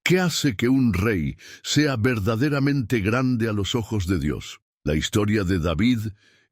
¿Qué hace que un rey sea verdaderamente grande a los ojos de Dios? La historia de David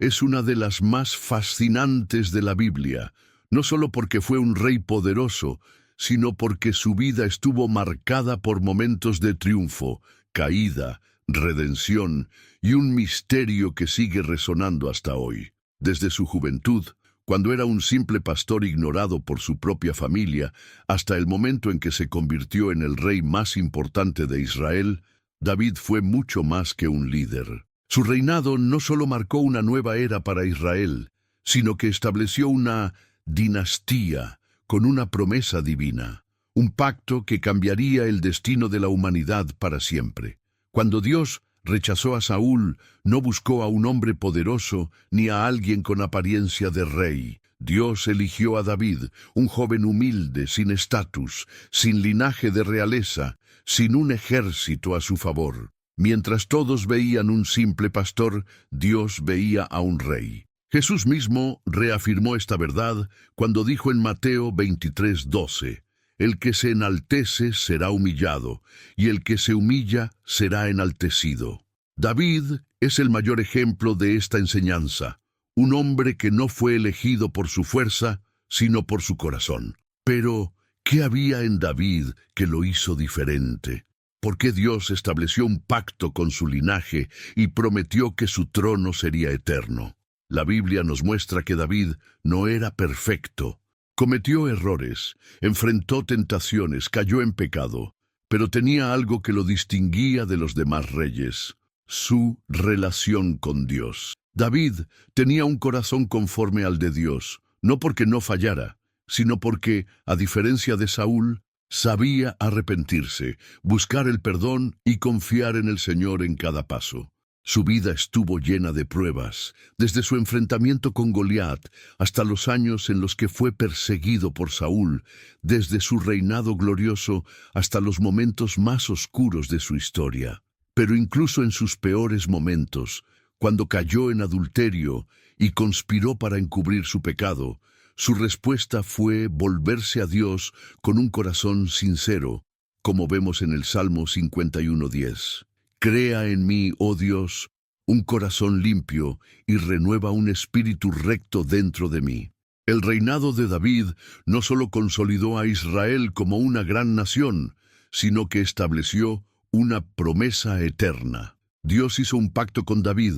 es una de las más fascinantes de la Biblia, no solo porque fue un rey poderoso, sino porque su vida estuvo marcada por momentos de triunfo, caída, redención y un misterio que sigue resonando hasta hoy. Desde su juventud, cuando era un simple pastor ignorado por su propia familia, hasta el momento en que se convirtió en el rey más importante de Israel, David fue mucho más que un líder. Su reinado no solo marcó una nueva era para Israel, sino que estableció una dinastía con una promesa divina, un pacto que cambiaría el destino de la humanidad para siempre. Cuando Dios rechazó a Saúl, no buscó a un hombre poderoso ni a alguien con apariencia de rey. Dios eligió a David, un joven humilde, sin estatus, sin linaje de realeza, sin un ejército a su favor. Mientras todos veían un simple pastor, Dios veía a un rey. Jesús mismo reafirmó esta verdad cuando dijo en Mateo 23:12, «El que se enaltece será humillado, y el que se humilla será enaltecido». David es el mayor ejemplo de esta enseñanza, un hombre que no fue elegido por su fuerza, sino por su corazón. Pero, ¿qué había en David que lo hizo diferente? ¿Por qué Dios estableció un pacto con su linaje y prometió que su trono sería eterno? La Biblia nos muestra que David no era perfecto. Cometió errores, enfrentó tentaciones, cayó en pecado, pero tenía algo que lo distinguía de los demás reyes: su relación con Dios. David tenía un corazón conforme al de Dios, no porque no fallara, sino porque, a diferencia de Saúl, sabía arrepentirse, buscar el perdón y confiar en el Señor en cada paso. Su vida estuvo llena de pruebas, desde su enfrentamiento con Goliat hasta los años en los que fue perseguido por Saúl, desde su reinado glorioso hasta los momentos más oscuros de su historia. Pero incluso en sus peores momentos, cuando cayó en adulterio y conspiró para encubrir su pecado, su respuesta fue volverse a Dios con un corazón sincero, como vemos en el Salmo 51:10. «Crea en mí, oh Dios, un corazón limpio y renueva un espíritu recto dentro de mí». El reinado de David no solo consolidó a Israel como una gran nación, sino que estableció una promesa eterna. Dios hizo un pacto con David,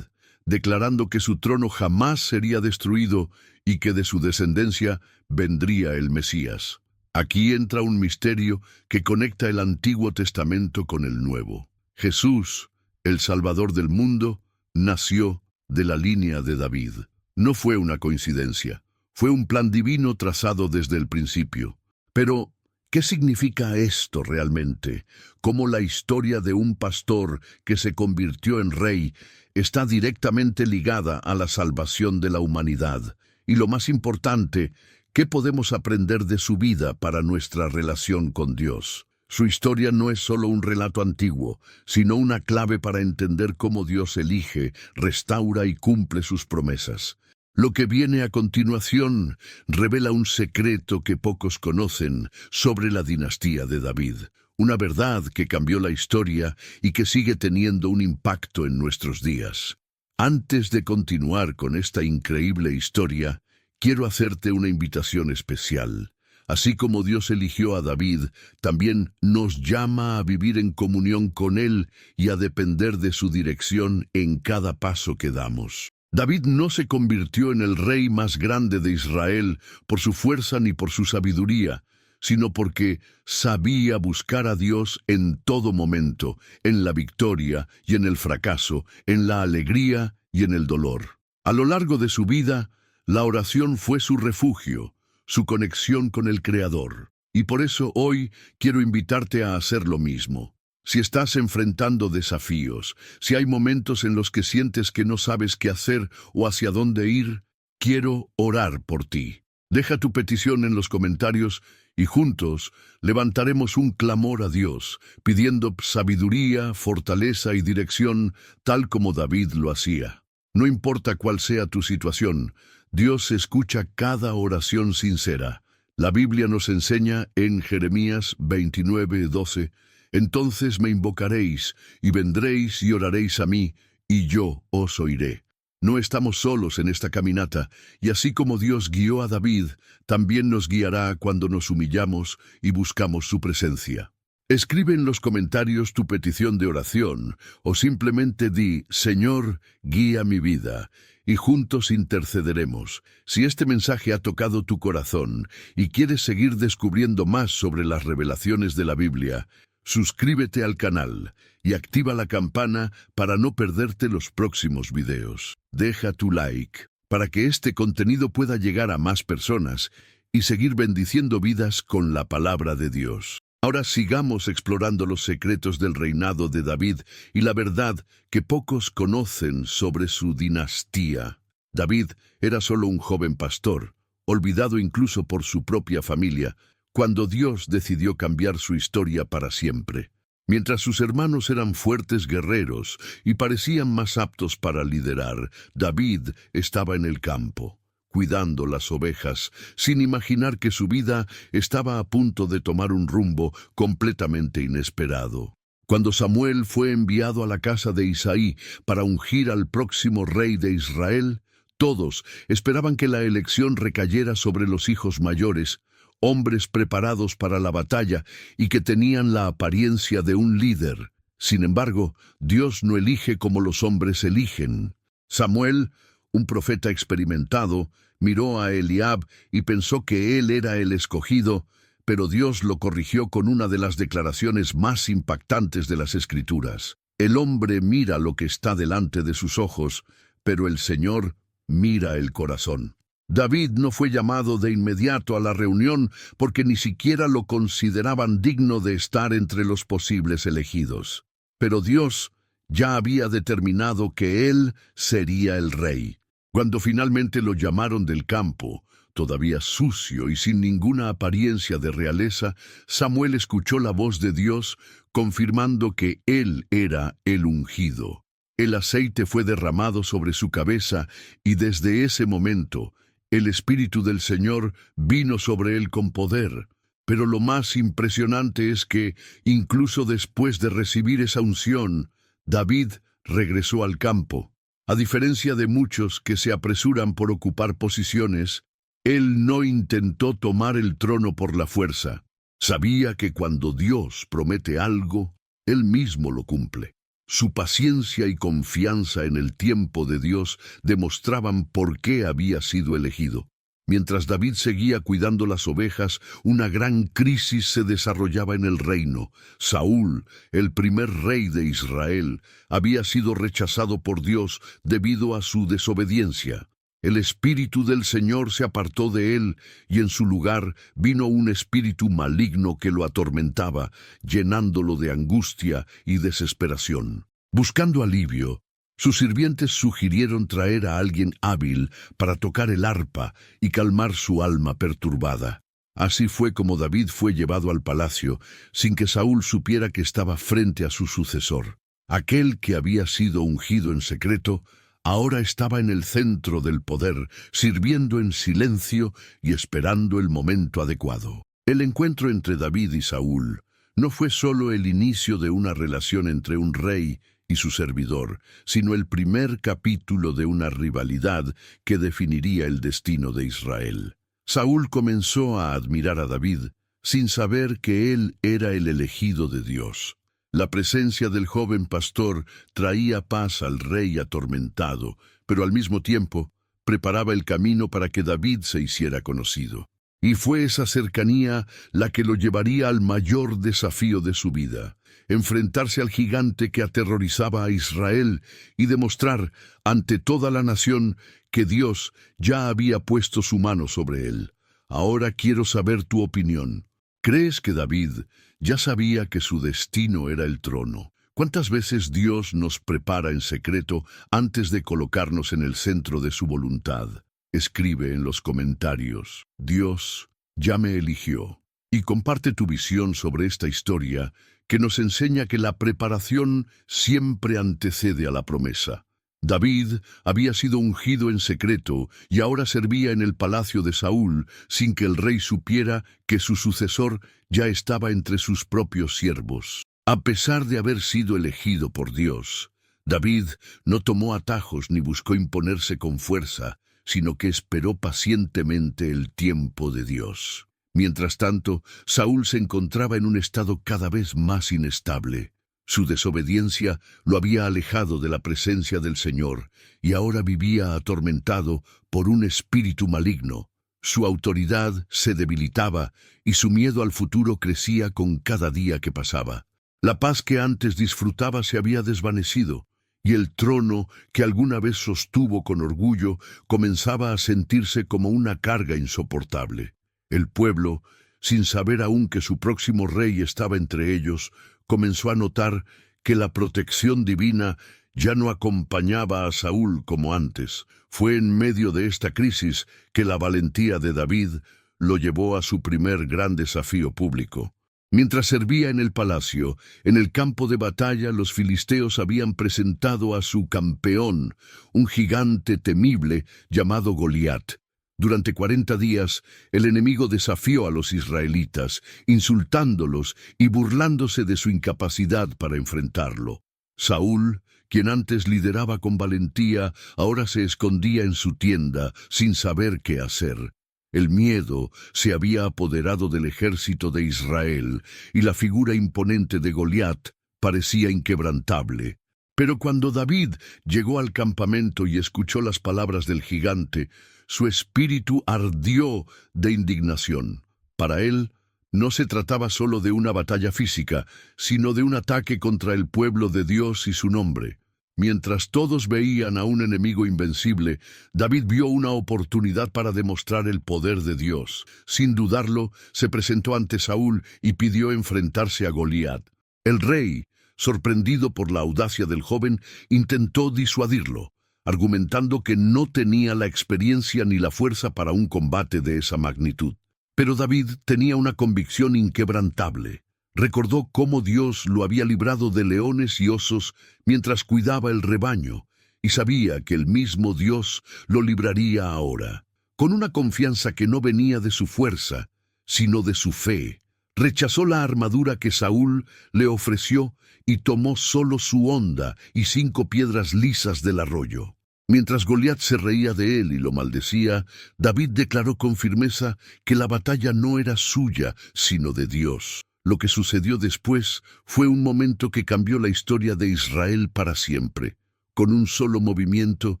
declarando que su trono jamás sería destruido y que de su descendencia vendría el Mesías. Aquí entra un misterio que conecta el Antiguo Testamento con el Nuevo. Jesús, el Salvador del mundo, nació de la línea de David. No fue una coincidencia, fue un plan divino trazado desde el principio. Pero, ¿qué significa esto realmente? ¿Cómo la historia de un pastor que se convirtió en rey está directamente ligada a la salvación de la humanidad? Y lo más importante, ¿qué podemos aprender de su vida para nuestra relación con Dios? Su historia no es solo un relato antiguo, sino una clave para entender cómo Dios elige, restaura y cumple sus promesas. Lo que viene a continuación revela un secreto que pocos conocen sobre la dinastía de David, una verdad que cambió la historia y que sigue teniendo un impacto en nuestros días. Antes de continuar con esta increíble historia, quiero hacerte una invitación especial. Así como Dios eligió a David, también nos llama a vivir en comunión con Él y a depender de su dirección en cada paso que damos. David no se convirtió en el rey más grande de Israel por su fuerza ni por su sabiduría, sino porque sabía buscar a Dios en todo momento, en la victoria y en el fracaso, en la alegría y en el dolor. A lo largo de su vida, la oración fue su refugio, su conexión con el Creador. Y por eso hoy quiero invitarte a hacer lo mismo. Si estás enfrentando desafíos, si hay momentos en los que sientes que no sabes qué hacer o hacia dónde ir, quiero orar por ti. Deja tu petición en los comentarios y juntos levantaremos un clamor a Dios, pidiendo sabiduría, fortaleza y dirección, tal como David lo hacía. No importa cuál sea tu situación, Dios escucha cada oración sincera. La Biblia nos enseña en Jeremías 29:12, Entonces me invocaréis, y vendréis y oraréis a mí, y yo os oiré. No estamos solos en esta caminata, y así como Dios guió a David, también nos guiará cuando nos humillamos y buscamos su presencia. Escribe en los comentarios tu petición de oración, o simplemente di, Señor, guía mi vida, y juntos intercederemos. Si este mensaje ha tocado tu corazón y quieres seguir descubriendo más sobre las revelaciones de la Biblia, suscríbete al canal y activa la campana para no perderte los próximos videos. Deja tu like para que este contenido pueda llegar a más personas y seguir bendiciendo vidas con la palabra de Dios. Ahora sigamos explorando los secretos del reinado de David y la verdad que pocos conocen sobre su dinastía. David era solo un joven pastor, olvidado incluso por su propia familia, cuando Dios decidió cambiar su historia para siempre. Mientras sus hermanos eran fuertes guerreros y parecían más aptos para liderar, David estaba en el campo, cuidando las ovejas, sin imaginar que su vida estaba a punto de tomar un rumbo completamente inesperado. Cuando Samuel fue enviado a la casa de Isaí para ungir al próximo rey de Israel, todos esperaban que la elección recayera sobre los hijos mayores, hombres preparados para la batalla y que tenían la apariencia de un líder. Sin embargo, Dios no elige como los hombres eligen. Samuel, un profeta experimentado, miró a Eliab y pensó que él era el escogido, pero Dios lo corrigió con una de las declaraciones más impactantes de las Escrituras. El hombre mira lo que está delante de sus ojos, pero el Señor mira el corazón. David no fue llamado de inmediato a la reunión porque ni siquiera lo consideraban digno de estar entre los posibles elegidos. Pero Dios ya había determinado que él sería el rey. Cuando finalmente lo llamaron del campo, todavía sucio y sin ninguna apariencia de realeza, Samuel escuchó la voz de Dios confirmando que él era el ungido. El aceite fue derramado sobre su cabeza y desde ese momento el Espíritu del Señor vino sobre él con poder. Pero lo más impresionante es que, incluso después de recibir esa unción, David regresó al campo. A diferencia de muchos que se apresuran por ocupar posiciones, él no intentó tomar el trono por la fuerza. Sabía que cuando Dios promete algo, él mismo lo cumple. Su paciencia y confianza en el tiempo de Dios demostraban por qué había sido elegido. Mientras David seguía cuidando las ovejas, una gran crisis se desarrollaba en el reino. Saúl, el primer rey de Israel, había sido rechazado por Dios debido a su desobediencia. El espíritu del Señor se apartó de él, y en su lugar vino un espíritu maligno que lo atormentaba, llenándolo de angustia y desesperación. Buscando alivio, sus sirvientes sugirieron traer a alguien hábil para tocar el arpa y calmar su alma perturbada. Así fue como David fue llevado al palacio, sin que Saúl supiera que estaba frente a su sucesor. Aquel que había sido ungido en secreto, ahora estaba en el centro del poder, sirviendo en silencio y esperando el momento adecuado. El encuentro entre David y Saúl no fue solo el inicio de una relación entre un rey y su servidor, sino el primer capítulo de una rivalidad que definiría el destino de Israel. Saúl comenzó a admirar a David, sin saber que él era el elegido de Dios. La presencia del joven pastor traía paz al rey atormentado, pero al mismo tiempo preparaba el camino para que David se hiciera conocido. Y fue esa cercanía la que lo llevaría al mayor desafío de su vida: enfrentarse al gigante que aterrorizaba a Israel y demostrar ante toda la nación que Dios ya había puesto su mano sobre él. Ahora quiero saber tu opinión. ¿Crees que David ya sabía que su destino era el trono? ¿Cuántas veces Dios nos prepara en secreto antes de colocarnos en el centro de su voluntad? Escribe en los comentarios: Dios ya me eligió. Y comparte tu visión sobre esta historia que nos enseña que la preparación siempre antecede a la promesa. David había sido ungido en secreto y ahora servía en el palacio de Saúl sin que el rey supiera que su sucesor ya estaba entre sus propios siervos. A pesar de haber sido elegido por Dios, David no tomó atajos ni buscó imponerse con fuerza, sino que esperó pacientemente el tiempo de Dios. Mientras tanto, Saúl se encontraba en un estado cada vez más inestable. Su desobediencia lo había alejado de la presencia del Señor, y ahora vivía atormentado por un espíritu maligno. Su autoridad se debilitaba, y su miedo al futuro crecía con cada día que pasaba. La paz que antes disfrutaba se había desvanecido, y el trono que alguna vez sostuvo con orgullo comenzaba a sentirse como una carga insoportable. El pueblo, sin saber aún que su próximo rey estaba entre ellos, comenzó a notar que la protección divina ya no acompañaba a Saúl como antes. Fue en medio de esta crisis que la valentía de David lo llevó a su primer gran desafío público. Mientras servía en el palacio, en el campo de batalla los filisteos habían presentado a su campeón, un gigante temible llamado Goliat. Durante 40 días, el enemigo desafió a los israelitas, insultándolos y burlándose de su incapacidad para enfrentarlo. Saúl, quien antes lideraba con valentía, ahora se escondía en su tienda, sin saber qué hacer. El miedo se había apoderado del ejército de Israel, y la figura imponente de Goliat parecía inquebrantable. Pero cuando David llegó al campamento y escuchó las palabras del gigante, su espíritu ardió de indignación. Para él, no se trataba solo de una batalla física, sino de un ataque contra el pueblo de Dios y su nombre. Mientras todos veían a un enemigo invencible, David vio una oportunidad para demostrar el poder de Dios. Sin dudarlo, se presentó ante Saúl y pidió enfrentarse a Goliat. El rey, sorprendido por la audacia del joven, intentó disuadirlo, argumentando que no tenía la experiencia ni la fuerza para un combate de esa magnitud. Pero David tenía una convicción inquebrantable. Recordó cómo Dios lo había librado de leones y osos mientras cuidaba el rebaño, y sabía que el mismo Dios lo libraría ahora. Con una confianza que no venía de su fuerza, sino de su fe, rechazó la armadura que Saúl le ofreció y tomó solo su honda y 5 piedras lisas del arroyo. Mientras Goliat se reía de él y lo maldecía, David declaró con firmeza que la batalla no era suya, sino de Dios. Lo que sucedió después fue un momento que cambió la historia de Israel para siempre. Con un solo movimiento,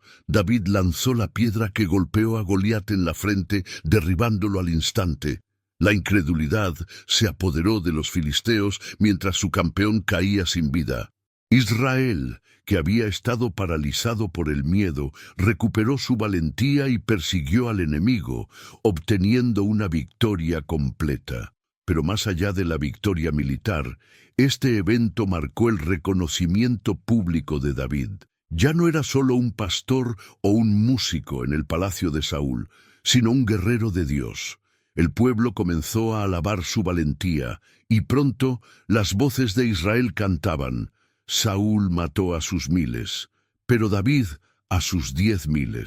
David lanzó la piedra que golpeó a Goliat en la frente, derribándolo al instante. La incredulidad se apoderó de los filisteos mientras su campeón caía sin vida. Israel, que había estado paralizado por el miedo, recuperó su valentía y persiguió al enemigo, obteniendo una victoria completa. Pero más allá de la victoria militar, este evento marcó el reconocimiento público de David. Ya no era solo un pastor o un músico en el palacio de Saúl, sino un guerrero de Dios. El pueblo comenzó a alabar su valentía, y pronto las voces de Israel cantaban: Saúl mató a sus 1000, pero David a sus 10,000.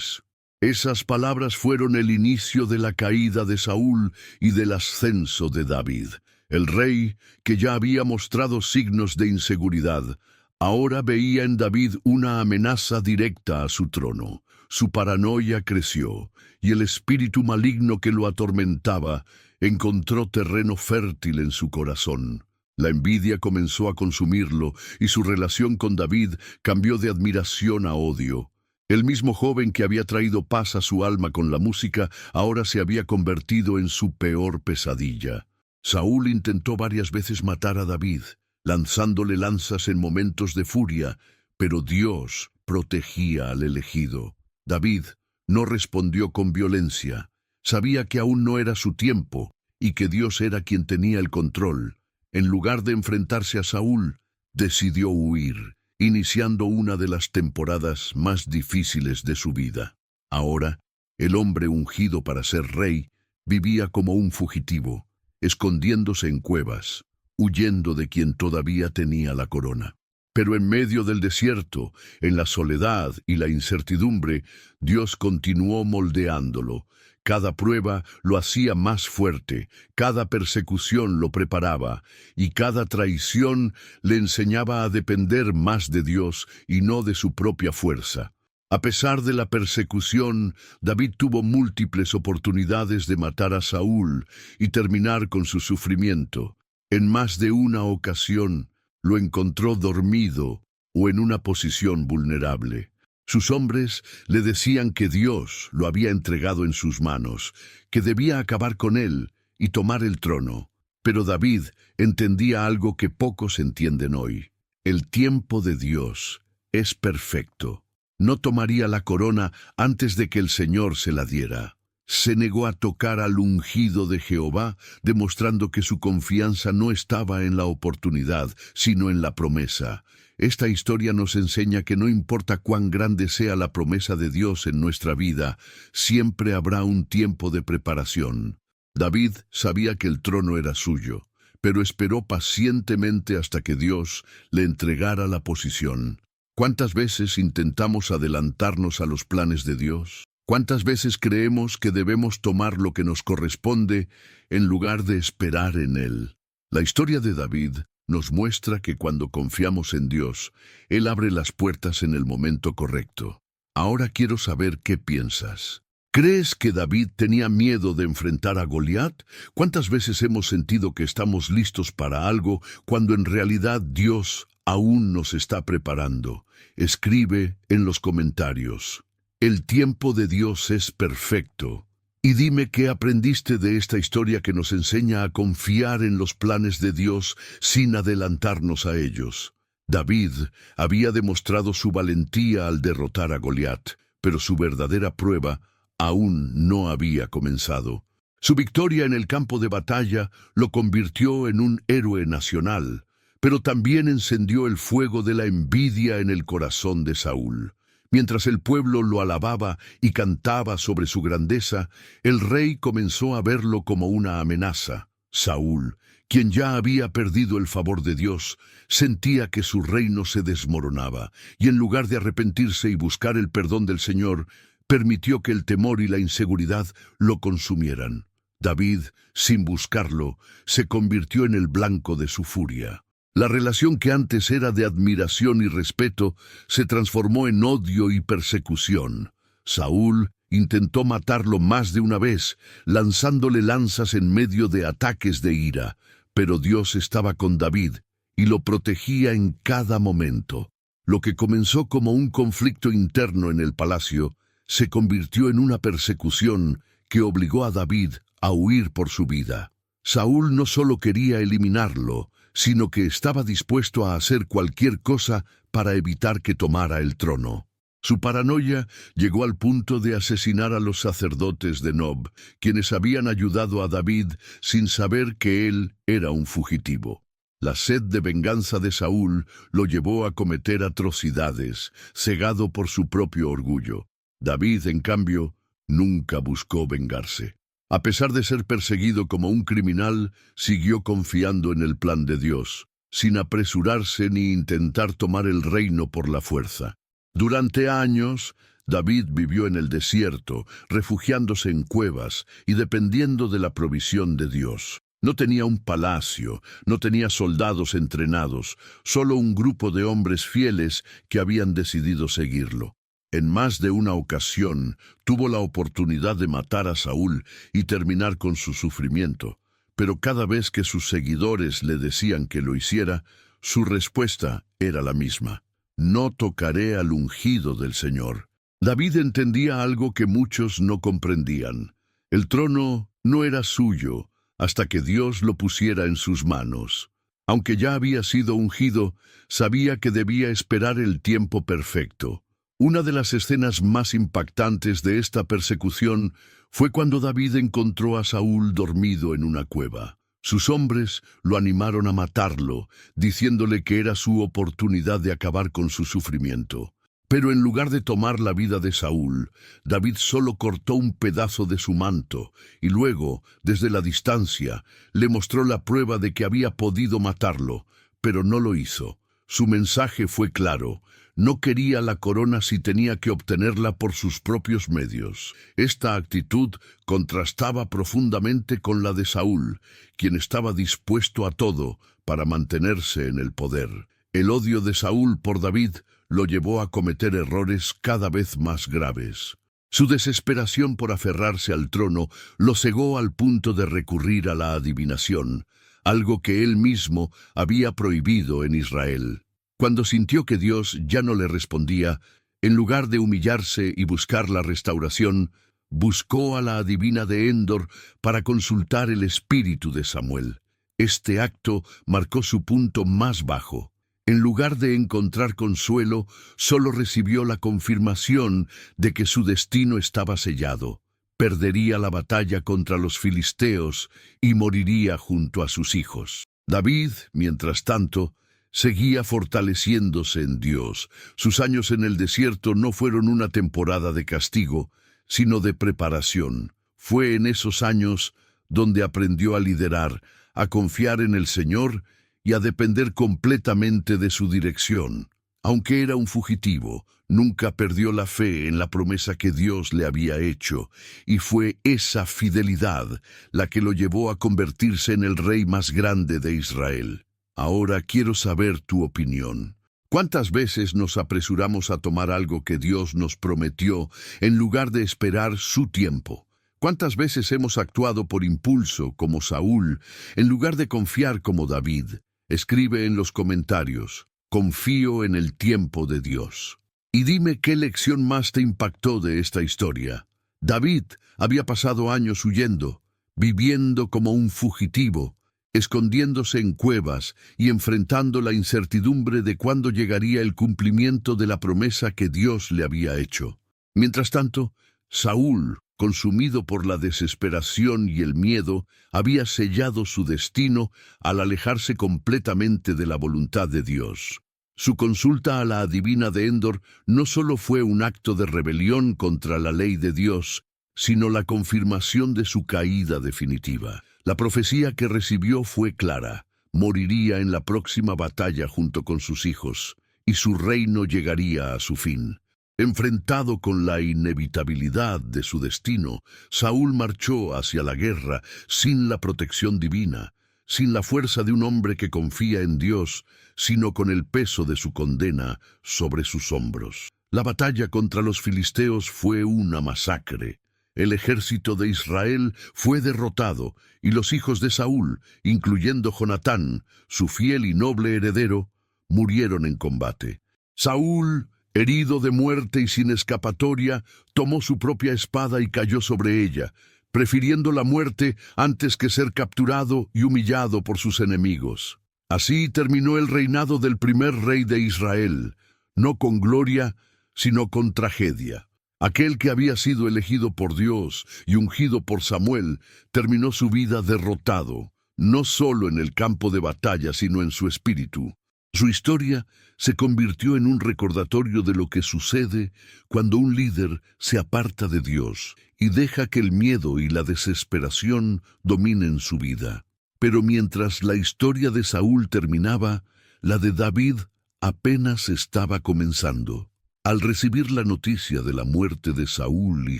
Esas palabras fueron el inicio de la caída de Saúl y del ascenso de David. El rey, que ya había mostrado signos de inseguridad, ahora veía en David una amenaza directa a su trono. Su paranoia creció, y el espíritu maligno que lo atormentaba encontró terreno fértil en su corazón. La envidia comenzó a consumirlo, y su relación con David cambió de admiración a odio. El mismo joven que había traído paz a su alma con la música, ahora se había convertido en su peor pesadilla. Saúl intentó varias veces matar a David, lanzándole lanzas en momentos de furia, pero Dios protegía al elegido. David no respondió con violencia. Sabía que aún no era su tiempo, y que Dios era quien tenía el control. En lugar de enfrentarse a Saúl, decidió huir, iniciando una de las temporadas más difíciles de su vida. Ahora, el hombre ungido para ser rey vivía como un fugitivo, escondiéndose en cuevas, huyendo de quien todavía tenía la corona. Pero en medio del desierto, en la soledad y la incertidumbre, Dios continuó moldeándolo. Cada prueba lo hacía más fuerte, cada persecución lo preparaba, y cada traición le enseñaba a depender más de Dios y no de su propia fuerza. A pesar de la persecución, David tuvo múltiples oportunidades de matar a Saúl y terminar con su sufrimiento. En más de una ocasión lo encontró dormido o en una posición vulnerable. Sus hombres le decían que Dios lo había entregado en sus manos, que debía acabar con él y tomar el trono. Pero David entendía algo que pocos entienden hoy. El tiempo de Dios es perfecto. No tomaría la corona antes de que el Señor se la diera. Se negó a tocar al ungido de Jehová, demostrando que su confianza no estaba en la oportunidad, sino en la promesa. Esta historia nos enseña que no importa cuán grande sea la promesa de Dios en nuestra vida, siempre habrá un tiempo de preparación. David sabía que el trono era suyo, pero esperó pacientemente hasta que Dios le entregara la posición. ¿Cuántas veces intentamos adelantarnos a los planes de Dios? ¿Cuántas veces creemos que debemos tomar lo que nos corresponde en lugar de esperar en Él? La historia de David nos muestra que cuando confiamos en Dios, Él abre las puertas en el momento correcto. Ahora quiero saber qué piensas. ¿Crees que David tenía miedo de enfrentar a Goliat? ¿Cuántas veces hemos sentido que estamos listos para algo cuando en realidad Dios aún nos está preparando? Escribe en los comentarios. El tiempo de Dios es perfecto. Y dime qué aprendiste de esta historia que nos enseña a confiar en los planes de Dios sin adelantarnos a ellos. David había demostrado su valentía al derrotar a Goliat, pero su verdadera prueba aún no había comenzado. Su victoria en el campo de batalla lo convirtió en un héroe nacional, pero también encendió el fuego de la envidia en el corazón de Saúl. Mientras el pueblo lo alababa y cantaba sobre su grandeza, el rey comenzó a verlo como una amenaza. Saúl, quien ya había perdido el favor de Dios, sentía que su reino se desmoronaba, y en lugar de arrepentirse y buscar el perdón del Señor, permitió que el temor y la inseguridad lo consumieran. David, sin buscarlo, se convirtió en el blanco de su furia. La relación que antes era de admiración y respeto se transformó en odio y persecución. Saúl intentó matarlo más de una vez, lanzándole lanzas en medio de ataques de ira, pero Dios estaba con David y lo protegía en cada momento. Lo que comenzó como un conflicto interno en el palacio se convirtió en una persecución que obligó a David a huir por su vida. Saúl no solo quería eliminarlo, sino que estaba dispuesto a hacer cualquier cosa para evitar que tomara el trono. Su paranoia llegó al punto de asesinar a los sacerdotes de Nob, quienes habían ayudado a David sin saber que él era un fugitivo. La sed de venganza de Saúl lo llevó a cometer atrocidades, cegado por su propio orgullo. David, en cambio, nunca buscó vengarse. A pesar de ser perseguido como un criminal, siguió confiando en el plan de Dios, sin apresurarse ni intentar tomar el reino por la fuerza. Durante años, David vivió en el desierto, refugiándose en cuevas y dependiendo de la provisión de Dios. No tenía un palacio, no tenía soldados entrenados, solo un grupo de hombres fieles que habían decidido seguirlo. En más de una ocasión tuvo la oportunidad de matar a Saúl y terminar con su sufrimiento, pero cada vez que sus seguidores le decían que lo hiciera, su respuesta era la misma: no tocaré al ungido del Señor. David entendía algo que muchos no comprendían. El trono no era suyo hasta que Dios lo pusiera en sus manos. Aunque ya había sido ungido, sabía que debía esperar el tiempo perfecto. Una de las escenas más impactantes de esta persecución fue cuando David encontró a Saúl dormido en una cueva. Sus hombres lo animaron a matarlo, diciéndole que era su oportunidad de acabar con su sufrimiento. Pero en lugar de tomar la vida de Saúl, David solo cortó un pedazo de su manto y luego, desde la distancia, le mostró la prueba de que había podido matarlo, pero no lo hizo. Su mensaje fue claro. No quería la corona si tenía que obtenerla por sus propios medios. Esta actitud contrastaba profundamente con la de Saúl, quien estaba dispuesto a todo para mantenerse en el poder. El odio de Saúl por David lo llevó a cometer errores cada vez más graves. Su desesperación por aferrarse al trono lo cegó al punto de recurrir a la adivinación, algo que él mismo había prohibido en Israel. Cuando sintió que Dios ya no le respondía, en lugar de humillarse y buscar la restauración, buscó a la adivina de Endor para consultar el espíritu de Samuel. Este acto marcó su punto más bajo. En lugar de encontrar consuelo, solo recibió la confirmación de que su destino estaba sellado. Perdería la batalla contra los filisteos y moriría junto a sus hijos. David, mientras tanto, seguía fortaleciéndose en Dios. Sus años en el desierto no fueron una temporada de castigo, sino de preparación. Fue en esos años donde aprendió a liderar, a confiar en el Señor y a depender completamente de su dirección. Aunque era un fugitivo, nunca perdió la fe en la promesa que Dios le había hecho, y fue esa fidelidad la que lo llevó a convertirse en el rey más grande de Israel. Ahora quiero saber tu opinión. ¿Cuántas veces nos apresuramos a tomar algo que Dios nos prometió en lugar de esperar su tiempo? ¿Cuántas veces hemos actuado por impulso como Saúl en lugar de confiar como David? Escribe en los comentarios. Confío en el tiempo de Dios. Y dime qué lección más te impactó de esta historia. David había pasado años huyendo, viviendo como un fugitivo, escondiéndose en cuevas y enfrentando la incertidumbre de cuándo llegaría el cumplimiento de la promesa que Dios le había hecho. Mientras tanto, Saúl, consumido por la desesperación y el miedo, había sellado su destino al alejarse completamente de la voluntad de Dios. Su consulta a la adivina de Endor no solo fue un acto de rebelión contra la ley de Dios, sino la confirmación de su caída definitiva. La profecía que recibió fue clara: moriría en la próxima batalla junto con sus hijos, y su reino llegaría a su fin. Enfrentado con la inevitabilidad de su destino, Saúl marchó hacia la guerra sin la protección divina, sin la fuerza de un hombre que confía en Dios, sino con el peso de su condena sobre sus hombros. La batalla contra los filisteos fue una masacre. El ejército de Israel fue derrotado y los hijos de Saúl, incluyendo Jonatán, su fiel y noble heredero, murieron en combate. Saúl, herido de muerte y sin escapatoria, tomó su propia espada y cayó sobre ella, prefiriendo la muerte antes que ser capturado y humillado por sus enemigos. Así terminó el reinado del primer rey de Israel, no con gloria, sino con tragedia. Aquel que había sido elegido por Dios y ungido por Samuel terminó su vida derrotado, no solo en el campo de batalla, sino en su espíritu. Su historia se convirtió en un recordatorio de lo que sucede cuando un líder se aparta de Dios y deja que el miedo y la desesperación dominen su vida. Pero mientras la historia de Saúl terminaba, la de David apenas estaba comenzando. Al recibir la noticia de la muerte de Saúl y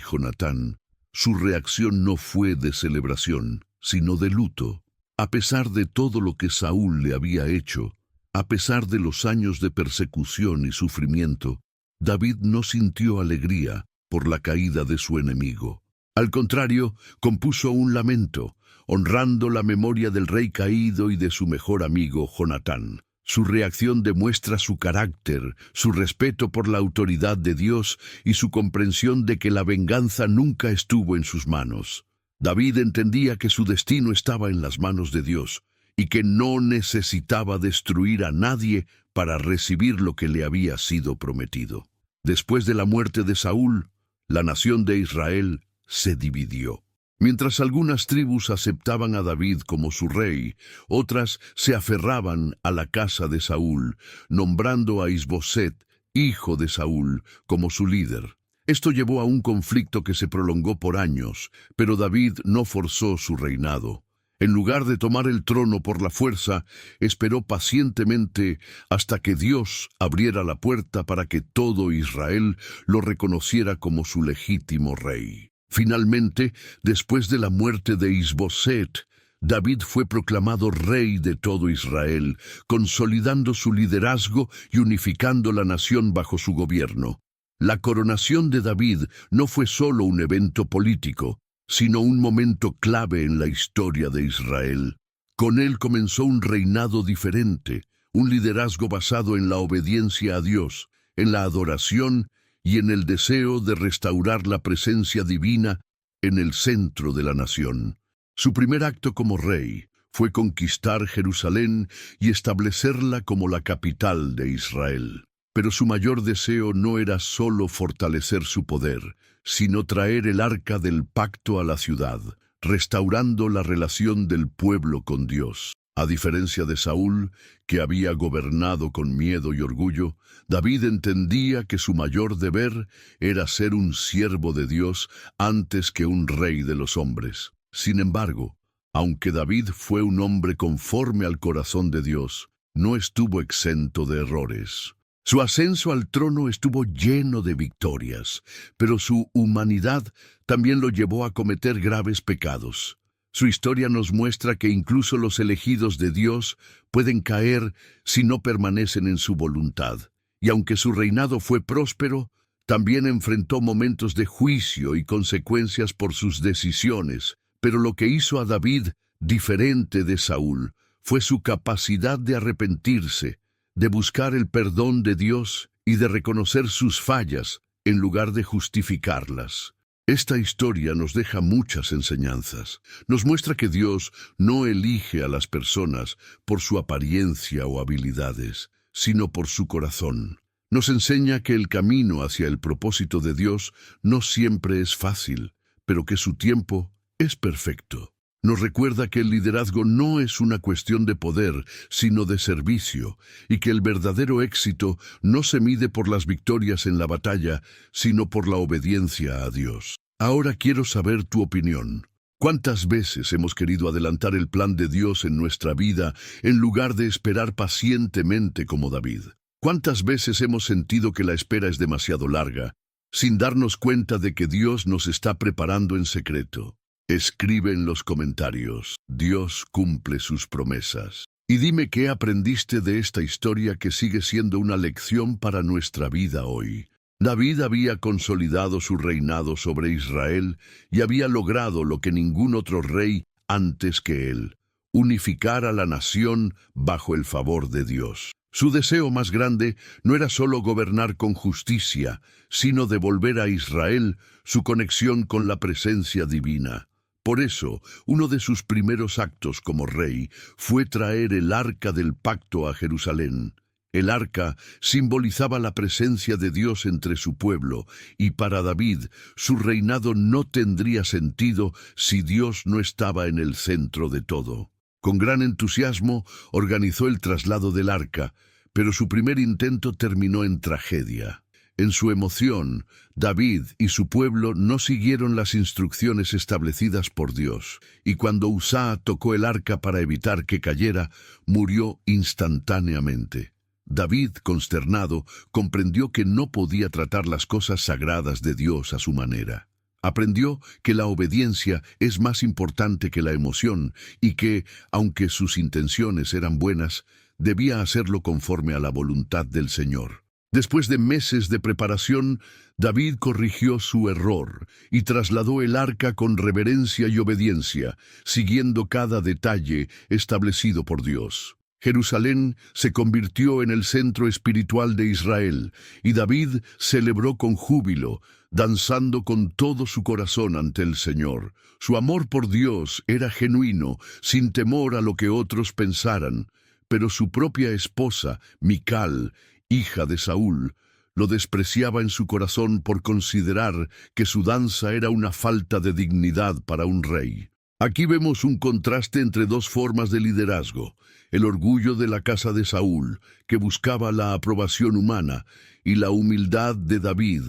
Jonatán, su reacción no fue de celebración, sino de luto. A pesar de todo lo que Saúl le había hecho, a pesar de los años de persecución y sufrimiento, David no sintió alegría por la caída de su enemigo. Al contrario, compuso un lamento, honrando la memoria del rey caído y de su mejor amigo Jonatán. Su reacción demuestra su carácter, su respeto por la autoridad de Dios y su comprensión de que la venganza nunca estuvo en sus manos. David entendía que su destino estaba en las manos de Dios y que no necesitaba destruir a nadie para recibir lo que le había sido prometido. Después de la muerte de Saúl, la nación de Israel se dividió. Mientras algunas tribus aceptaban a David como su rey, otras se aferraban a la casa de Saúl, nombrando a Isboset, hijo de Saúl, como su líder. Esto llevó a un conflicto que se prolongó por años, pero David no forzó su reinado. En lugar de tomar el trono por la fuerza, esperó pacientemente hasta que Dios abriera la puerta para que todo Israel lo reconociera como su legítimo rey. Finalmente, después de la muerte de Isboset, David fue proclamado rey de todo Israel, consolidando su liderazgo y unificando la nación bajo su gobierno. La coronación de David no fue solo un evento político, sino un momento clave en la historia de Israel. Con él comenzó un reinado diferente, un liderazgo basado en la obediencia a Dios, en la adoración y en el deseo de restaurar la presencia divina en el centro de la nación. Su primer acto como rey fue conquistar Jerusalén y establecerla como la capital de Israel. Pero su mayor deseo no era solo fortalecer su poder, sino traer el arca del pacto a la ciudad, restaurando la relación del pueblo con Dios. A diferencia de Saúl, que había gobernado con miedo y orgullo, David entendía que su mayor deber era ser un siervo de Dios antes que un rey de los hombres. Sin embargo, aunque David fue un hombre conforme al corazón de Dios, no estuvo exento de errores. Su ascenso al trono estuvo lleno de victorias, pero su humanidad también lo llevó a cometer graves pecados. Su historia nos muestra que incluso los elegidos de Dios pueden caer si no permanecen en su voluntad. Y aunque su reinado fue próspero, también enfrentó momentos de juicio y consecuencias por sus decisiones. Pero lo que hizo a David diferente de Saúl fue su capacidad de arrepentirse, de buscar el perdón de Dios y de reconocer sus fallas en lugar de justificarlas. Esta historia nos deja muchas enseñanzas. Nos muestra que Dios no elige a las personas por su apariencia o habilidades, sino por su corazón. Nos enseña que el camino hacia el propósito de Dios no siempre es fácil, pero que su tiempo es perfecto. Nos recuerda que el liderazgo no es una cuestión de poder, sino de servicio, y que el verdadero éxito no se mide por las victorias en la batalla, sino por la obediencia a Dios. Ahora quiero saber tu opinión. ¿Cuántas veces hemos querido adelantar el plan de Dios en nuestra vida en lugar de esperar pacientemente como David? ¿Cuántas veces hemos sentido que la espera es demasiado larga, sin darnos cuenta de que Dios nos está preparando en secreto? Escribe en los comentarios, Dios cumple sus promesas. Y dime qué aprendiste de esta historia que sigue siendo una lección para nuestra vida hoy. David había consolidado su reinado sobre Israel y había logrado lo que ningún otro rey antes que él, unificar a la nación bajo el favor de Dios. Su deseo más grande no era solo gobernar con justicia, sino devolver a Israel su conexión con la presencia divina. Por eso, uno de sus primeros actos como rey fue traer el arca del pacto a Jerusalén. El arca simbolizaba la presencia de Dios entre su pueblo, y para David, su reinado no tendría sentido si Dios no estaba en el centro de todo. Con gran entusiasmo, organizó el traslado del arca, pero su primer intento terminó en tragedia. En su emoción, David y su pueblo no siguieron las instrucciones establecidas por Dios, y cuando Usá tocó el arca para evitar que cayera, murió instantáneamente. David, consternado, comprendió que no podía tratar las cosas sagradas de Dios a su manera. Aprendió que la obediencia es más importante que la emoción y que, aunque sus intenciones eran buenas, debía hacerlo conforme a la voluntad del Señor. Después de meses de preparación, David corrigió su error y trasladó el arca con reverencia y obediencia, siguiendo cada detalle establecido por Dios. Jerusalén se convirtió en el centro espiritual de Israel, y David celebró con júbilo, danzando con todo su corazón ante el Señor. Su amor por Dios era genuino, sin temor a lo que otros pensaran, pero su propia esposa, Mical, hija de Saúl, lo despreciaba en su corazón por considerar que su danza era una falta de dignidad para un rey. Aquí vemos un contraste entre dos formas de liderazgo: el orgullo de la casa de Saúl, que buscaba la aprobación humana, y la humildad de David,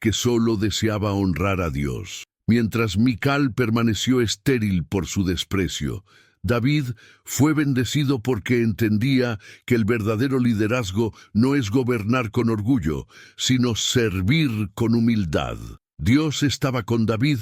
que solo deseaba honrar a Dios. Mientras Mical permaneció estéril por su desprecio, David fue bendecido porque entendía que el verdadero liderazgo no es gobernar con orgullo, sino servir con humildad. Dios estaba con David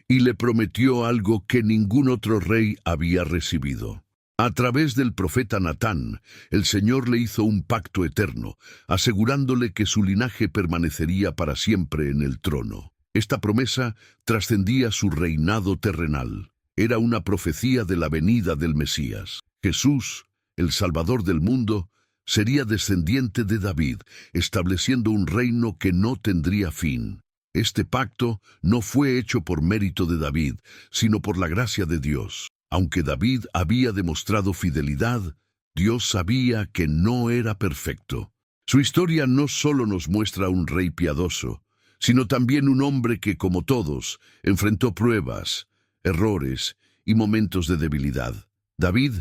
y le prometió algo que ningún otro rey había recibido. A través del profeta Natán, el Señor le hizo un pacto eterno, asegurándole que su linaje permanecería para siempre en el trono. Esta promesa trascendía su reinado terrenal. Era una profecía de la venida del Mesías. Jesús, el Salvador del mundo, sería descendiente de David, estableciendo un reino que no tendría fin. Este pacto no fue hecho por mérito de David, sino por la gracia de Dios. Aunque David había demostrado fidelidad, Dios sabía que no era perfecto. Su historia no solo nos muestra a un rey piadoso, sino también un hombre que, como todos, enfrentó pruebas, errores y momentos de debilidad. David,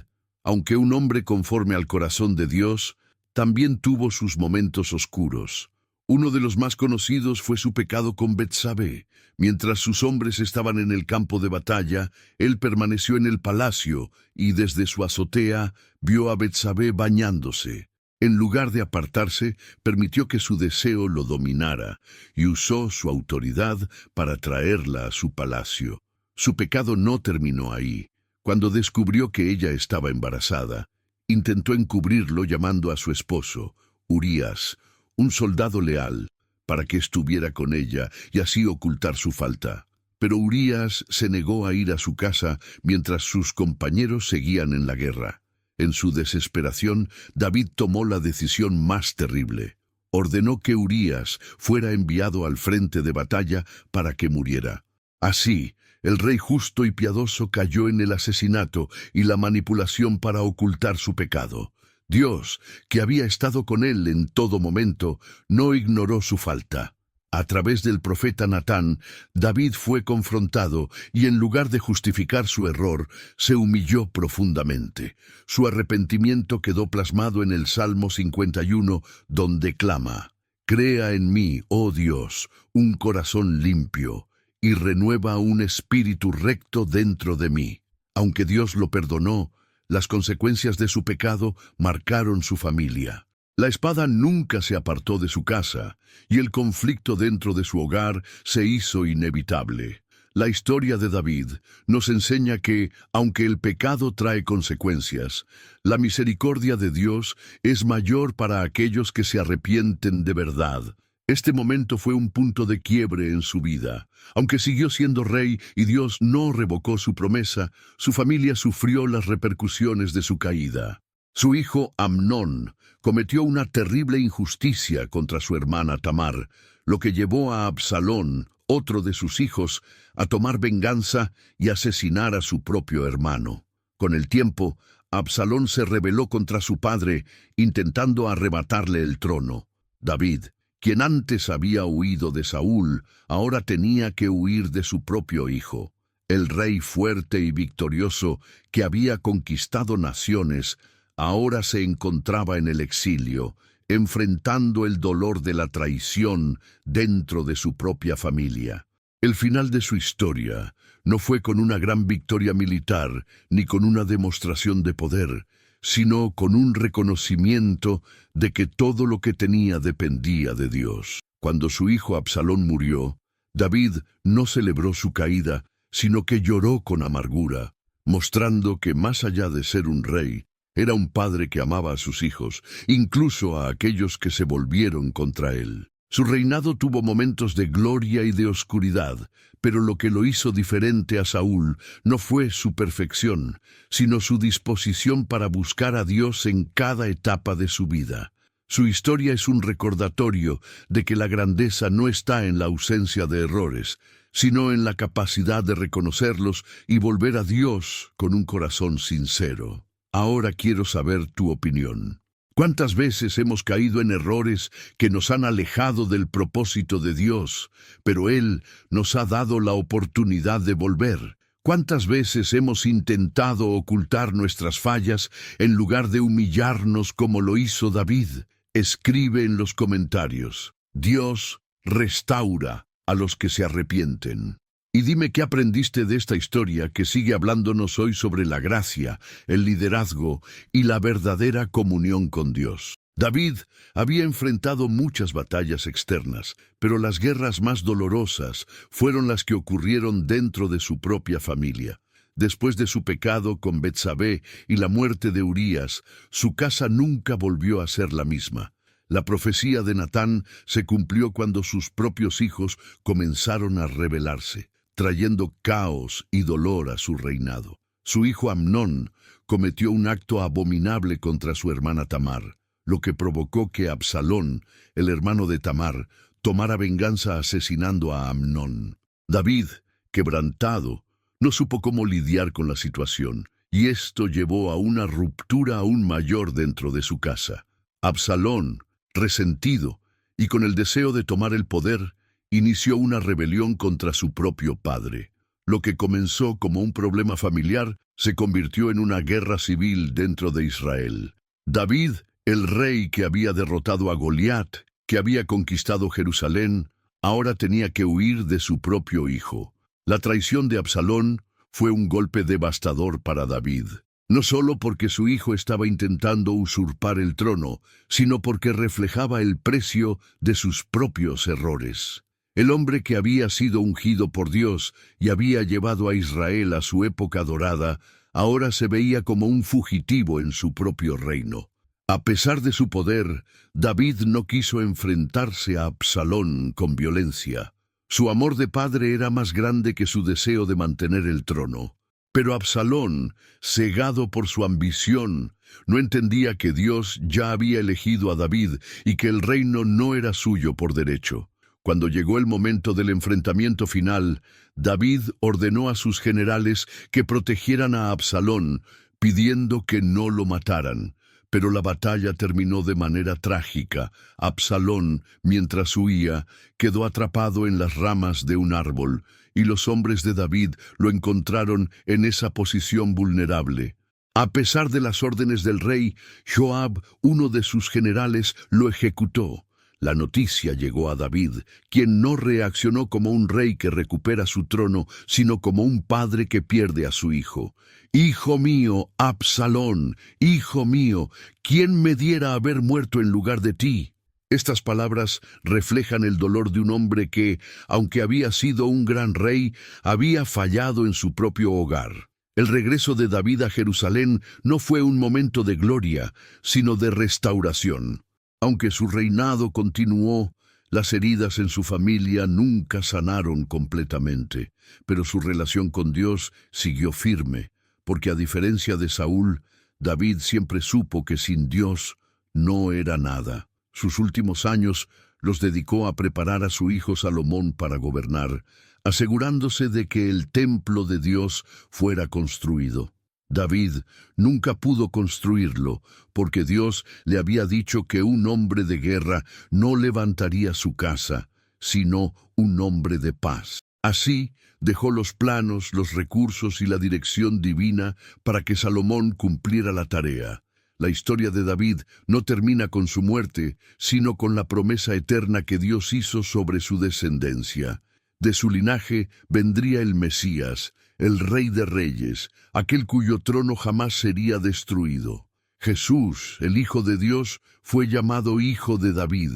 aunque un hombre conforme al corazón de Dios, también tuvo sus momentos oscuros. Uno de los más conocidos fue su pecado con Betsabé. Mientras sus hombres estaban en el campo de batalla, él permaneció en el palacio y desde su azotea vio a Betsabé bañándose. En lugar de apartarse, permitió que su deseo lo dominara y usó su autoridad para traerla a su palacio. Su pecado no terminó ahí. Cuando descubrió que ella estaba embarazada, intentó encubrirlo llamando a su esposo, Urías, un soldado leal, para que estuviera con ella y así ocultar su falta. Pero Urías se negó a ir a su casa mientras sus compañeros seguían en la guerra. En su desesperación, David tomó la decisión más terrible. Ordenó que Urías fuera enviado al frente de batalla para que muriera. Así, el rey justo y piadoso cayó en el asesinato y la manipulación para ocultar su pecado. Dios, que había estado con él en todo momento, no ignoró su falta. A través del profeta Natán, David fue confrontado y en lugar de justificar su error, se humilló profundamente. Su arrepentimiento quedó plasmado en el Salmo 51, donde clama: «Crea en mí, oh Dios, un corazón limpio, y renueva un espíritu recto dentro de mí». Aunque Dios lo perdonó, las consecuencias de su pecado marcaron su familia. La espada nunca se apartó de su casa, y el conflicto dentro de su hogar se hizo inevitable. La historia de David nos enseña que, aunque el pecado trae consecuencias, la misericordia de Dios es mayor para aquellos que se arrepienten de verdad. Este momento fue un punto de quiebre en su vida. Aunque siguió siendo rey y Dios no revocó su promesa, su familia sufrió las repercusiones de su caída. Su hijo Amnón cometió una terrible injusticia contra su hermana Tamar, lo que llevó a Absalón, otro de sus hijos, a tomar venganza y asesinar a su propio hermano. Con el tiempo, Absalón se rebeló contra su padre, intentando arrebatarle el trono. David, quien antes había huido de Saúl, ahora tenía que huir de su propio hijo. El rey fuerte y victorioso, que había conquistado naciones, ahora se encontraba en el exilio, enfrentando el dolor de la traición dentro de su propia familia. El final de su historia no fue con una gran victoria militar ni con una demostración de poder, sino con un reconocimiento de que todo lo que tenía dependía de Dios. Cuando su hijo Absalón murió, David no celebró su caída, sino que lloró con amargura, mostrando que más allá de ser un rey, era un padre que amaba a sus hijos, incluso a aquellos que se volvieron contra él. Su reinado tuvo momentos de gloria y de oscuridad, pero lo que lo hizo diferente a Saúl no fue su perfección, sino su disposición para buscar a Dios en cada etapa de su vida. Su historia es un recordatorio de que la grandeza no está en la ausencia de errores, sino en la capacidad de reconocerlos y volver a Dios con un corazón sincero. Ahora quiero saber tu opinión. ¿Cuántas veces hemos caído en errores que nos han alejado del propósito de Dios, pero Él nos ha dado la oportunidad de volver? ¿Cuántas veces hemos intentado ocultar nuestras fallas en lugar de humillarnos como lo hizo David? Escribe en los comentarios. Dios restaura a los que se arrepienten. Y dime qué aprendiste de esta historia que sigue hablándonos hoy sobre la gracia, el liderazgo y la verdadera comunión con Dios. David había enfrentado muchas batallas externas, pero las guerras más dolorosas fueron las que ocurrieron dentro de su propia familia. Después de su pecado con Betsabé y la muerte de Urías, su casa nunca volvió a ser la misma. La profecía de Natán se cumplió cuando sus propios hijos comenzaron a rebelarse, trayendo caos y dolor a su reinado. Su hijo Amnón cometió un acto abominable contra su hermana Tamar, lo que provocó que Absalón, el hermano de Tamar, tomara venganza asesinando a Amnón. David, quebrantado, no supo cómo lidiar con la situación, y esto llevó a una ruptura aún mayor dentro de su casa. Absalón, resentido y con el deseo de tomar el poder, inició una rebelión contra su propio padre. Lo que comenzó como un problema familiar se convirtió en una guerra civil dentro de Israel. David, el rey que había derrotado a Goliat, que había conquistado Jerusalén, ahora tenía que huir de su propio hijo. La traición de Absalón fue un golpe devastador para David, no solo porque su hijo estaba intentando usurpar el trono, sino porque reflejaba el precio de sus propios errores. El hombre que había sido ungido por Dios y había llevado a Israel a su época dorada, ahora se veía como un fugitivo en su propio reino. A pesar de su poder, David no quiso enfrentarse a Absalón con violencia. Su amor de padre era más grande que su deseo de mantener el trono. Pero Absalón, cegado por su ambición, no entendía que Dios ya había elegido a David y que el reino no era suyo por derecho. Cuando llegó el momento del enfrentamiento final, David ordenó a sus generales que protegieran a Absalón, pidiendo que no lo mataran. Pero la batalla terminó de manera trágica. Absalón, mientras huía, quedó atrapado en las ramas de un árbol, y los hombres de David lo encontraron en esa posición vulnerable. A pesar de las órdenes del rey, Joab, uno de sus generales, lo ejecutó. La noticia llegó a David, quien no reaccionó como un rey que recupera su trono, sino como un padre que pierde a su hijo. «Hijo mío, Absalón, hijo mío, ¿quién me diera haber muerto en lugar de ti?» Estas palabras reflejan el dolor de un hombre que, aunque había sido un gran rey, había fallado en su propio hogar. El regreso de David a Jerusalén no fue un momento de gloria, sino de restauración. Aunque su reinado continuó, las heridas en su familia nunca sanaron completamente, pero su relación con Dios siguió firme, porque a diferencia de Saúl, David siempre supo que sin Dios no era nada. Sus últimos años los dedicó a preparar a su hijo Salomón para gobernar, asegurándose de que el templo de Dios fuera construido. David nunca pudo construirlo, porque Dios le había dicho que un hombre de guerra no levantaría su casa, sino un hombre de paz. Así, dejó los planos, los recursos y la dirección divina para que Salomón cumpliera la tarea. La historia de David no termina con su muerte, sino con la promesa eterna que Dios hizo sobre su descendencia. De su linaje vendría el Mesías, el Rey de Reyes, aquel cuyo trono jamás sería destruido. Jesús, el Hijo de Dios, fue llamado Hijo de David,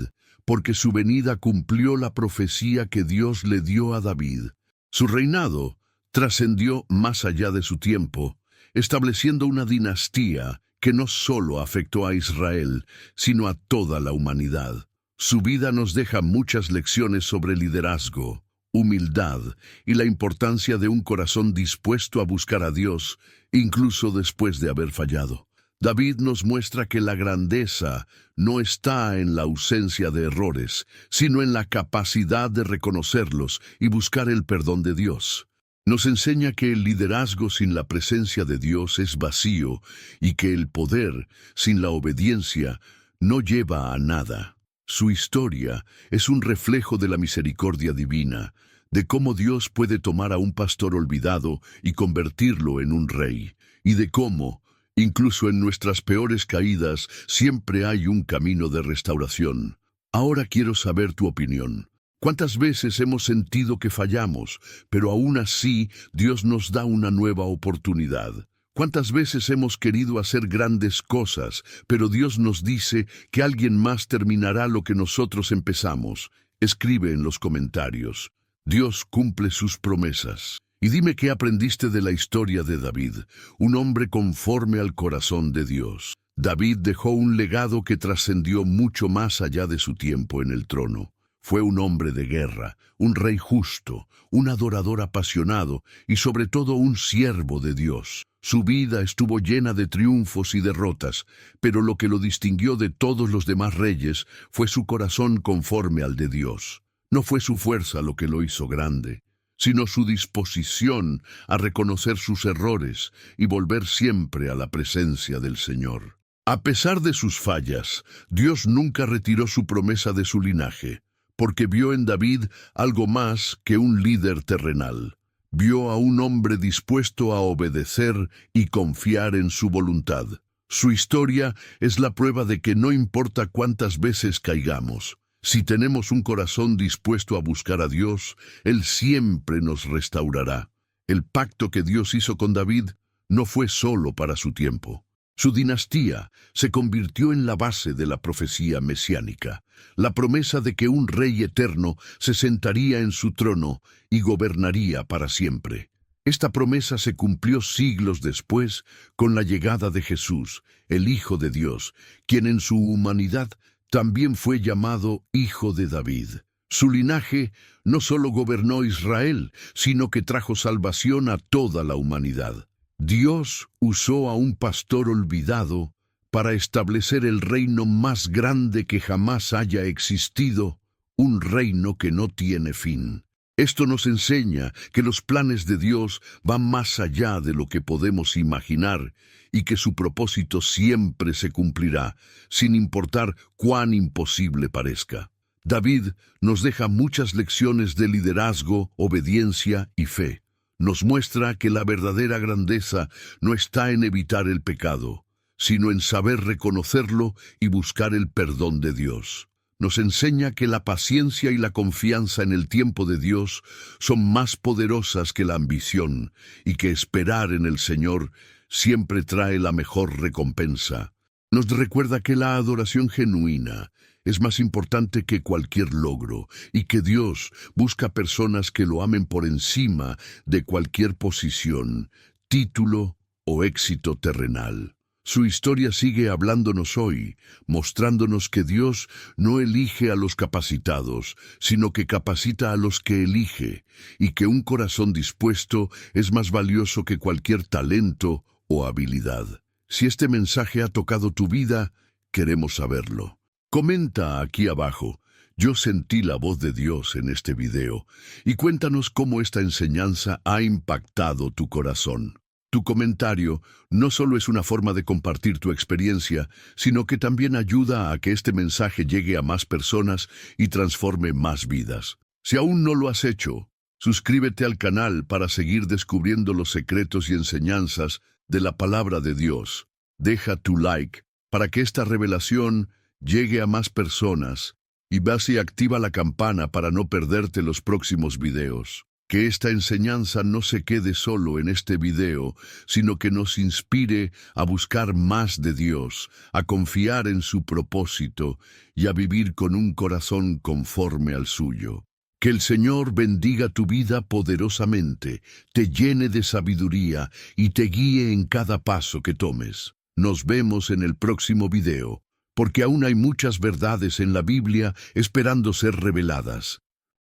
porque su venida cumplió la profecía que Dios le dio a David. Su reinado trascendió más allá de su tiempo, estableciendo una dinastía que no solo afectó a Israel, sino a toda la humanidad. Su vida nos deja muchas lecciones sobre liderazgo, humildad y la importancia de un corazón dispuesto a buscar a Dios, incluso después de haber fallado. David nos muestra que la grandeza no está en la ausencia de errores, sino en la capacidad de reconocerlos y buscar el perdón de Dios. Nos enseña que el liderazgo sin la presencia de Dios es vacío y que el poder sin la obediencia no lleva a nada. Su historia es un reflejo de la misericordia divina, de cómo Dios puede tomar a un pastor olvidado y convertirlo en un rey, y de cómo, incluso en nuestras peores caídas, siempre hay un camino de restauración. Ahora quiero saber tu opinión. ¿Cuántas veces hemos sentido que fallamos, pero aún así Dios nos da una nueva oportunidad? ¿Cuántas veces hemos querido hacer grandes cosas, pero Dios nos dice que alguien más terminará lo que nosotros empezamos? Escribe en los comentarios. Dios cumple sus promesas. Y dime qué aprendiste de la historia de David, un hombre conforme al corazón de Dios. David dejó un legado que trascendió mucho más allá de su tiempo en el trono. Fue un hombre de guerra, un rey justo, un adorador apasionado y sobre todo un siervo de Dios. Su vida estuvo llena de triunfos y derrotas, pero lo que lo distinguió de todos los demás reyes fue su corazón conforme al de Dios. No fue su fuerza lo que lo hizo grande, sino su disposición a reconocer sus errores y volver siempre a la presencia del Señor. A pesar de sus fallas, Dios nunca retiró su promesa de su linaje, porque vio en David algo más que un líder terrenal. Vio a un hombre dispuesto a obedecer y confiar en su voluntad. Su historia es la prueba de que no importa cuántas veces caigamos, si tenemos un corazón dispuesto a buscar a Dios, Él siempre nos restaurará. El pacto que Dios hizo con David no fue solo para su tiempo. Su dinastía se convirtió en la base de la profecía mesiánica, la promesa de que un rey eterno se sentaría en su trono y gobernaría para siempre. Esta promesa se cumplió siglos después con la llegada de Jesús, el Hijo de Dios, quien en su humanidad también fue llamado Hijo de David. Su linaje no solo gobernó Israel, sino que trajo salvación a toda la humanidad. Dios usó a un pastor olvidado para establecer el reino más grande que jamás haya existido, un reino que no tiene fin. Esto nos enseña que los planes de Dios van más allá de lo que podemos imaginar y que su propósito siempre se cumplirá, sin importar cuán imposible parezca. David nos deja muchas lecciones de liderazgo, obediencia y fe. Nos muestra que la verdadera grandeza no está en evitar el pecado, sino en saber reconocerlo y buscar el perdón de Dios. Nos enseña que la paciencia y la confianza en el tiempo de Dios son más poderosas que la ambición y que esperar en el Señor siempre trae la mejor recompensa. Nos recuerda que la adoración genuina es más importante que cualquier logro y que Dios busca personas que lo amen por encima de cualquier posición, título o éxito terrenal. Su historia sigue hablándonos hoy, mostrándonos que Dios no elige a los capacitados, sino que capacita a los que elige, y que un corazón dispuesto es más valioso que cualquier talento o habilidad. Si este mensaje ha tocado tu vida, queremos saberlo. Comenta aquí abajo, yo sentí la voz de Dios en este video, y cuéntanos cómo esta enseñanza ha impactado tu corazón. Tu comentario no solo es una forma de compartir tu experiencia, sino que también ayuda a que este mensaje llegue a más personas y transforme más vidas. Si aún no lo has hecho, suscríbete al canal para seguir descubriendo los secretos y enseñanzas de la palabra de Dios. Deja tu like para que esta revelación llegue a más personas y vas y activa la campana para no perderte los próximos videos. Que esta enseñanza no se quede solo en este video, sino que nos inspire a buscar más de Dios, a confiar en su propósito y a vivir con un corazón conforme al suyo. Que el Señor bendiga tu vida poderosamente, te llene de sabiduría y te guíe en cada paso que tomes. Nos vemos en el próximo video, porque aún hay muchas verdades en la Biblia esperando ser reveladas.